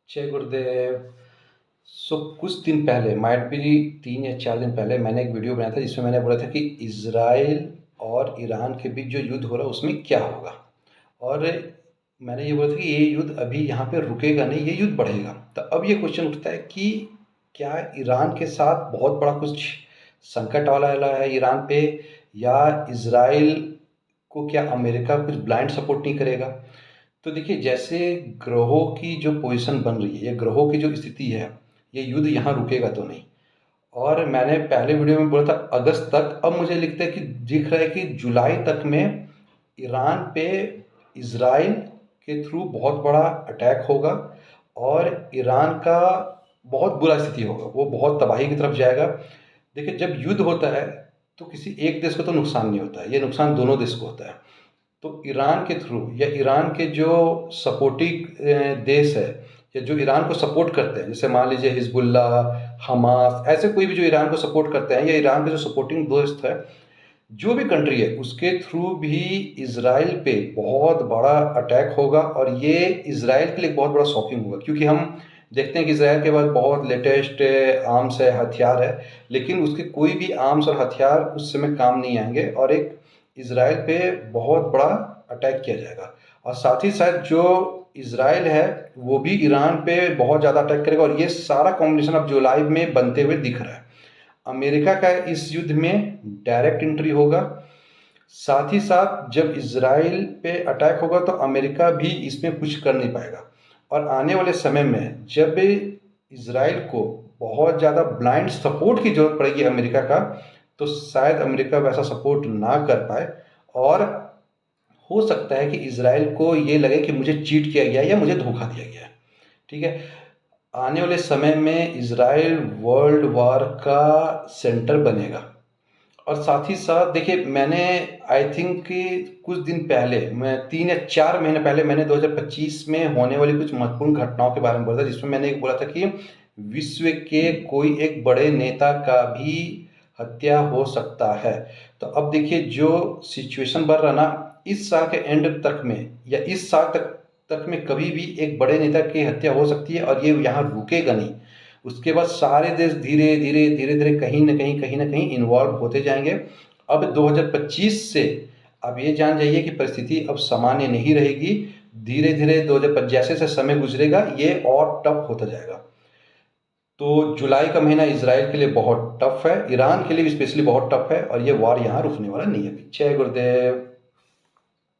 जय गुरुदेव। कुछ दिन पहले, माइट बी 3 या 4 दिन पहले, मैंने एक वीडियो बनाया था जिसमें मैंने बोला था कि इज़राइल और ईरान के बीच जो युद्ध हो रहा है उसमें क्या होगा। और मैंने ये बोला था कि ये युद्ध अभी यहाँ पे रुकेगा नहीं, ये युद्ध बढ़ेगा। तो अब ये क्वेश्चन उठता है कि क्या ईरान के साथ बहुत बड़ा कुछ संकट वाला है ईरान पे, या इज़राइल को क्या अमेरिका कुछ ब्लाइंड सपोर्ट नहीं करेगा। तो देखिए, जैसे ग्रहों की जो पोजीशन बन रही है या ग्रहों की जो स्थिति है, ये युद्ध यहाँ रुकेगा तो नहीं। और मैंने पहले वीडियो में बोला था अगस्त तक, अब मुझे लिखता है कि दिख रहा है कि जुलाई तक में ईरान पे इज़राइल के थ्रू बहुत बड़ा अटैक होगा और ईरान का बहुत बुरा स्थिति होगा, वो बहुत तबाही की तरफ जाएगा। देखिए, जब युद्ध होता है तो किसी एक देश को तो नुकसान नहीं होता है, ये नुकसान दोनों देश को होता है। तो ईरान के थ्रू या ईरान के जो सपोर्टिव देश है या जो ईरान को सपोर्ट करते हैं, जैसे मान लीजिए हिजबुल्ला, हमास, ऐसे कोई भी जो ईरान को सपोर्ट करते हैं, या ईरान के जो सपोर्टिंग दोस्त है, जो भी कंट्री है, उसके थ्रू भी इज़राइल पे बहुत बड़ा अटैक होगा। और ये इज़राइल के लिए बहुत बड़ा शॉकिंग होगा, क्योंकि हम देखते हैं कि इज़राइल के पास बहुत लेटेस्ट आर्म्स है, हथियार है, लेकिन उसके कोई भी आर्म्स और हथियार उस समय काम नहीं आएंगे और एक इज़राइल पे बहुत बड़ा अटैक किया जाएगा। और साथ ही साथ जो इज़राइल है वो भी ईरान पे बहुत ज़्यादा अटैक करेगा, और ये सारा कॉम्बिनेशन अब जुलाई में बनते हुए दिख रहा है। अमेरिका का इस युद्ध में डायरेक्ट एंट्री होगा। साथ ही साथ जब इज़राइल पे अटैक होगा तो अमेरिका भी इसमें कुछ कर नहीं पाएगा। और आने वाले समय में जब इज़राइल को बहुत ज़्यादा ब्लाइंड सपोर्ट की ज़रूरत पड़ेगी अमेरिका का, तो शायद अमेरिका वैसा सपोर्ट ना कर पाए। और हो सकता है कि इज़राइल को ये लगे कि मुझे चीट किया गया है या मुझे धोखा दिया गया है। ठीक है, आने वाले समय में इज़राइल वर्ल्ड वार का सेंटर बनेगा। और साथ ही साथ देखिए, मैंने आई थिंक कि कुछ दिन पहले, मैं 3 या 4 महीने पहले, मैंने 2025 में होने वाली कुछ महत्वपूर्ण घटनाओं के बारे में बोला था, जिसमें मैंने एक बोला था कि विश्व के कोई एक बड़े नेता का भी हत्या हो सकता है। तो अब देखिए, जो सिचुएशन बन रहा ना, इस साल के एंड तक में या इस साल तक में कभी भी एक बड़े नेता की हत्या हो सकती है, और ये यहाँ रुकेगा नहीं। उसके बाद सारे देश धीरे धीरे धीरे धीरे कहीं ना कहीं इन्वॉल्व होते जाएंगे। अब 2025 से अब ये जान जाइए कि परिस्थिति अब सामान्य नहीं रहेगी। धीरे धीरे 2025 जैसे जैसे समय गुजरेगा ये और टफ होता जाएगा। तो जुलाई का महीना इसराइल के लिए बहुत टफ है, ईरान के लिए भी स्पेशली बहुत टफ है, और ये वॉर यहाँ रुकने वाला नहीं है। जय गुरुदेव।